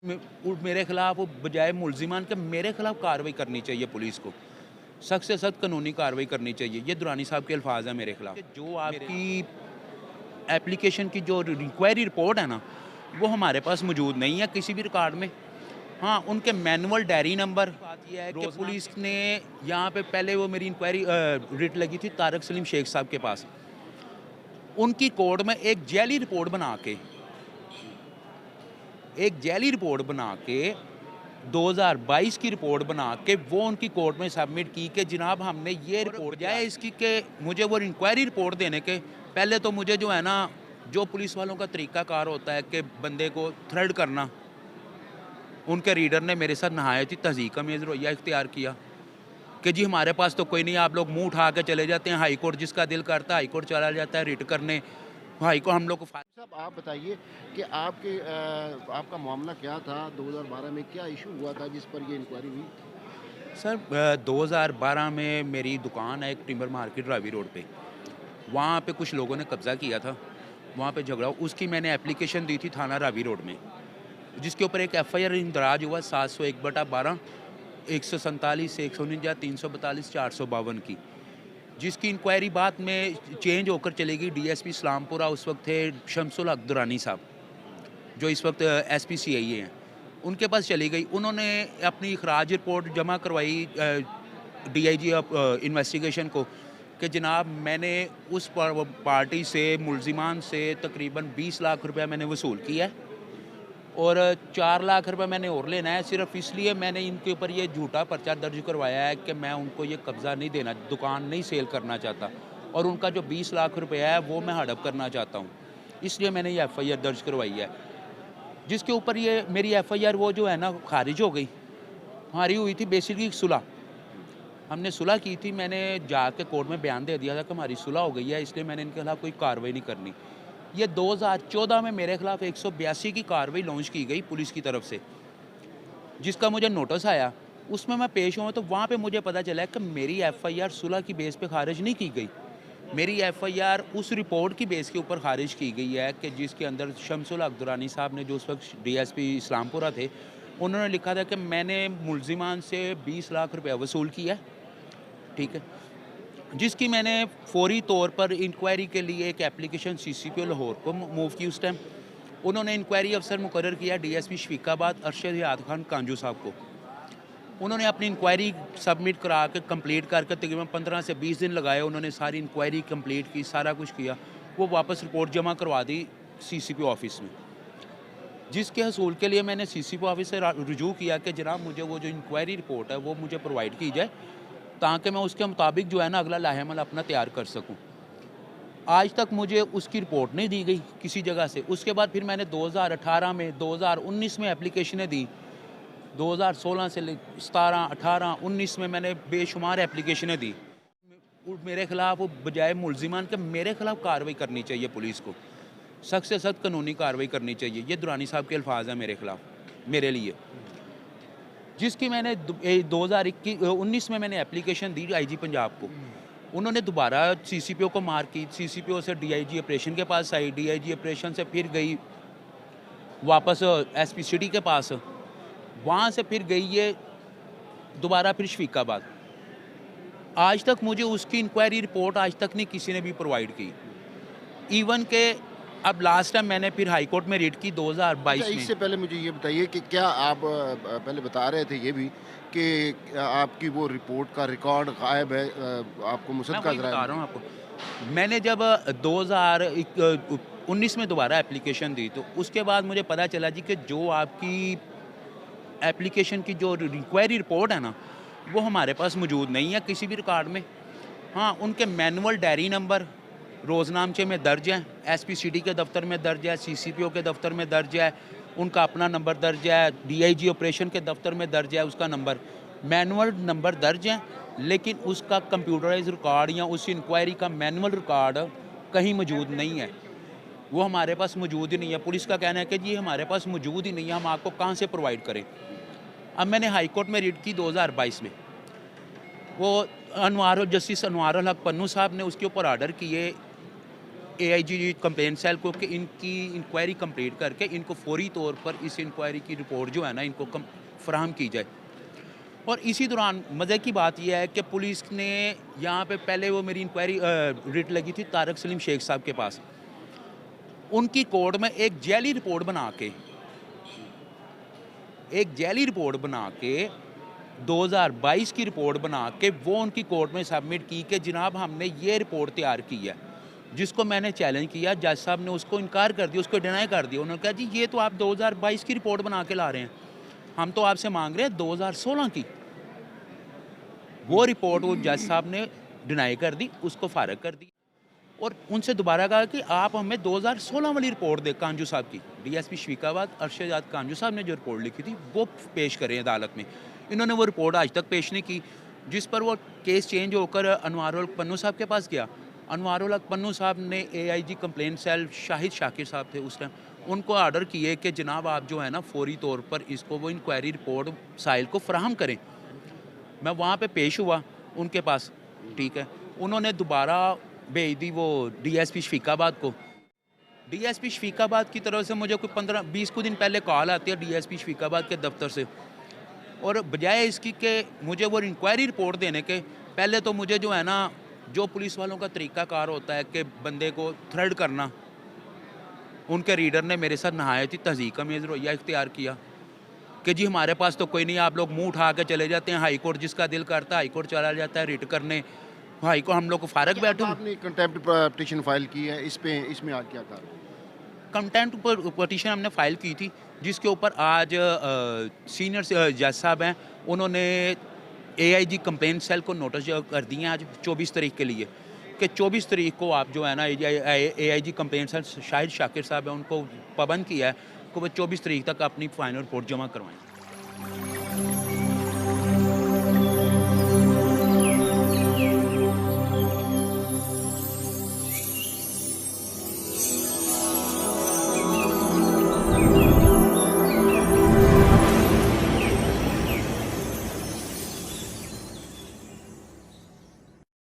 मेरे खिलाफ बजाय मुलजिमान के मेरे खिलाफ कार्रवाई करनी चाहिए पुलिस को। सख्त से सख्त कानूनी कार्रवाई करनी चाहिए। ये दुरानी साहब के अल्फाज हैं मेरे खिलाफ। जो आपकी एप्लीकेशन की जो इंक्वायरी रिपोर्ट है ना, वो हमारे पास मौजूद नहीं है किसी भी रिकॉर्ड में। हाँ, उनके मैनुअल डायरी नंबर। बात यह है कि पुलिस ने यहाँ पे पहले वो मेरी इंक्वायरी रिट लगी थी तारक सलीम शेख साहब के पास। उनकी कोर्ट में एक जैली रिपोर्ट बना के 2022 की रिपोर्ट बना के वो उनकी कोर्ट में सबमिट की कि जनाब हमने ये रिपोर्ट जाए इसकी कि मुझे वो इंक्वायरी रिपोर्ट देने के पहले तो मुझे जो है ना, जो पुलिस वालों का तरीक़ाकार होता है कि बंदे को थ्रेड करना, उनके रीडर ने मेरे साथ नहायत ही तहज़ीक़ अमेज़ रवैया इख्तियार किया कि जी हमारे पास तो कोई नहीं, आप लोग मुँह उठा के चले जाते हैं हाई कोर्ट, जिसका दिल करता है हाई कोर्ट चला जाता है रिट करने। भाई को हम लोग को साहब आप बताइए कि आपका मामला क्या था 2012 में, क्या इशू हुआ था जिस पर ये इंक्वायरी हुई? सर 2012 में मेरी दुकान है एक टिम्बर मार्केट रावी रोड पे। वहाँ पे कुछ लोगों ने कब्ज़ा किया था, वहाँ पे झगड़ा, उसकी मैंने एप्लीकेशन दी थी थाना रावी रोड में, जिसके ऊपर एक एफआईआर इंदराज हुआ 701/12, 147, 149, 342, 452 की, जिसकी इंक्वायरी बाद में चेंज होकर चली गई। डीएसपी इस्लामपुरा उस वक्त थे शमसुल हक दुरानी साहब, जो इस वक्त एसपी सीआईए हैं, उनके पास चली गई। उन्होंने अपनी खराज रिपोर्ट जमा करवाई डीआईजी इन्वेस्टिगेशन को कि जनाब मैंने उस पार्टी से मुलजिमान से तकरीबन 20 लाख रुपया मैंने वसूल किया है और 4 लाख रुपए मैंने और लेना है। सिर्फ इसलिए मैंने इनके ऊपर ये झूठा पर्चा दर्ज करवाया है कि मैं उनको ये कब्ज़ा नहीं देना, दुकान नहीं सेल करना चाहता और उनका जो 20 लाख रुपया है वो मैं हड़प करना चाहता हूँ, इसलिए मैंने ये एफआईआर दर्ज करवाई है। जिसके ऊपर ये मेरी एफआईआर वो जो है ना खारिज हो गई। हमारी हुई थी बेसिकली सुलह, हमने सुलह की थी, मैंने जाके कोर्ट में बयान दे दिया था कि हमारी सुलह हो गई है, इसलिए मैंने इनके खिलाफ कोई कार्रवाई नहीं करनी। ये 2014 में मेरे खिलाफ 182 की कार्रवाई लॉन्च की गई पुलिस की तरफ से, जिसका मुझे नोटिस आया, उसमें मैं पेश हुआ तो वहाँ पे मुझे पता चला कि मेरी एफआईआर सुलह की बेस पे खारिज नहीं की गई। मेरी एफआईआर उस रिपोर्ट की बेस के ऊपर खारिज की गई है कि जिसके अंदर शमसुल हक दुरानी साहब ने, जो उस वक्त डीएसपी इस्लामपुरा थे, उन्होंने लिखा था कि मैंने मुलजिमान से 20 लाख रुपया वसूल किया, ठीक है, जिसकी मैंने फौरी तौर पर इंक्वायरी के लिए एक एप्लीकेशन सीसीपीओ लाहौर को मूव की। उस टाइम उन्होंने इंक्वायरी अफसर मुकर्रर किया डीएसपी शफीकाबाद अरशद याद खान कांजू साहब को। उन्होंने अपनी इंक्वायरी सबमिट करा के कंप्लीट करके तकरीबन 15 से 20 दिन लगाए। उन्होंने सारी इंक्वायरी कंप्लीट की, सारा कुछ किया, वो वापस रिपोर्ट जमा करवा दी सीसीपीओ ऑफिस में, जिसके हसूल के लिए मैंने सीसीपीओ ऑफिस से रुजू किया कि जनाब मुझे वो जो इंक्वायरी रिपोर्ट है वो मुझे प्रोवाइड की जाए, ताकि मैं उसके मुताबिक जो है ना अगला लाहेमल अपना तैयार कर सकूं। आज तक मुझे उसकी रिपोर्ट नहीं दी गई किसी जगह से। उसके बाद फिर मैंने 2018 में, 2019 में एप्लीकेशनें दी, 2016 से 17, 18, 19 में मैंने बेशुमार एप्लीकेशनें दी। मेरे खिलाफ बजाय मुलजिमान के मेरे खिलाफ कार्रवाई करनी चाहिए पुलिस को, सख्त से सख्त कानूनी कार्रवाई करनी चाहिए। ये दुरानी साहब के अल्फाज हैं मेरे खिलाफ, मेरे लिए, जिसकी मैंने 2019 में मैंने एप्लीकेशन दी आईजी पंजाब को। उन्होंने दोबारा सीसीपीओ को मार की, सीसीपीओ से डीआईजी ऑपरेशन के पास आई, डीआईजी ऑपरेशन से फिर गई वापस एसपी सिटी के पास, वहाँ से फिर गई ये दोबारा फिर शफीकाबाद। आज तक मुझे उसकी इंक्वायरी रिपोर्ट आज तक नहीं किसी ने भी प्रोवाइड की। इवन के अब लास्ट टाइम मैंने फिर हाई कोर्ट में रिट की 2022 में। इससे पहले मुझे ये बताइए कि क्या आप पहले बता रहे थे ये भी कि आपकी वो रिपोर्ट का रिकॉर्ड गायब है, आपको मुसद्दक़ा बता रहा हूँ आपको, मैंने जब 2019 में दोबारा एप्लीकेशन दी तो उसके बाद मुझे पता चला जी कि जो आपकी एप्लीकेशन की जो इंक्वायरी रिपोर्ट है ना, वो हमारे पास मौजूद नहीं है किसी भी रिकॉर्ड में। हाँ, उनके मैनुअल डायरी नंबर रोज़नामचे में दर्ज है, एसपी सिटी के दफ्तर में दर्ज है, सीसीपीओ के दफ्तर में दर्ज है, उनका अपना नंबर दर्ज है, डीआईजी ऑपरेशन के दफ्तर में दर्ज है, उसका नंबर, मैनुअल नंबर दर्ज है, लेकिन उसका कंप्यूटराइज रिकॉर्ड या उस इंक्वायरी का मैनुअल रिकॉर्ड कहीं मौजूद नहीं है। वो हमारे पास मौजूद ही नहीं है। पुलिस का कहना है कि जी हमारे पास मौजूद ही नहीं है, हम आपको कहाँ से प्रोवाइड करें। अब मैंने हाई कोर्ट में रिट की 2022 में, वो जस्टिस अनवारुल हक पन्नू साहब ने उसके ऊपर आर्डर किए एआईजी कंप्लेंट सेल को कि इनकी इंक्वायरी कंप्लीट करके इनको फौरी तौर पर इस इंक्वायरी की रिपोर्ट जो है ना इनको फराहम की जाए। और इसी दौरान मज़े की बात यह है कि पुलिस ने यहाँ पे पहले वो मेरी इंक्वायरी रिट लगी थी तारक सलीम शेख साहब के पास, उनकी कोर्ट में एक जैली रिपोर्ट बना के 2022 की रिपोर्ट बना के वो उनकी कोर्ट में सबमिट की कि जनाब हमने ये रिपोर्ट तैयार की है, जिसको मैंने चैलेंज किया। जज साहब ने उसको इनकार कर दिया, उसको डिनाई कर दिया। उन्होंने कहा जी ये तो आप 2022 की रिपोर्ट बना के ला रहे हैं, हम तो आपसे मांग रहे हैं 2016 की। वो रिपोर्ट वो जज साहब ने डिनाई कर दी, उसको फारग कर दी और उनसे दोबारा कहा कि आप हमें 2016 वाली रिपोर्ट दे कांजू साहब की। डीएसपी शफीकाबाद अरशद कांजू साहब ने जो रिपोर्ट लिखी थी वो पेश करें अदालत में। इन्होंने वो रिपोर्ट आज तक पेश नहीं की, जिस पर वो केस चेंज होकर अनवारुल हक पन्नू साहब के पास गया। अनवारुल हक पन्नू साहब ने AIG complaint cell Shahid Shakir साहब थे उस टाइम, उनको ऑर्डर किए कि जनाब आप जो है ना फौरी तौर पर इसको वो इंक्वायरी रिपोर्ट साहिल को फराहम करें। मैं वहाँ पे पेश हुआ उनके पास, ठीक है। उन्होंने दोबारा भेज दी वो डीएसपी शफीकाबाद को। डीएसपी शफीकाबाद की तरफ से मुझे कोई 15-20 को दिन पहले कॉल आती है डीएसपी शफीकाबाद के दफ्तर से, और बजाय इसकी कि मुझे वो इंक्वायरी रिपोर्ट देने के पहले तो मुझे जो है ना जो पुलिस वालों का तरीक़ाकार होता है कि बंदे को थ्रेड करना, उनके रीडर ने मेरे साथ नहायत ही तहज़ीक का मेज़ रवैया इख्तियार किया कि जी हमारे पास तो कोई नहीं, आप लोग मुंह उठा के चले जाते हैं, हाई कोर्ट जिसका दिल करता है हाई कोर्ट चला जाता है रिट करने, हाई कोर्ट हम लोग को फारग बैठो। आपने कंटेम्प्ट पिटीशन फाइल की है, इसमें आज क्या था? कंटेम्प्ट पर पिटीशन हमने फ़ाइल की थी, जिसके ऊपर आज सीनियर जज साहब हैं, उन्होंने एआईजी कंप्लेंट सेल को नोटिस कर दिए हैं आज 24 तारीख के लिए कि 24 तारीख को आप जो है ना AIG complaint cell Shahid Shakir साहब है उनको पाबंद किया है कि वो 24 तारीख तक अपनी फाइनल रिपोर्ट जमा करवाएं।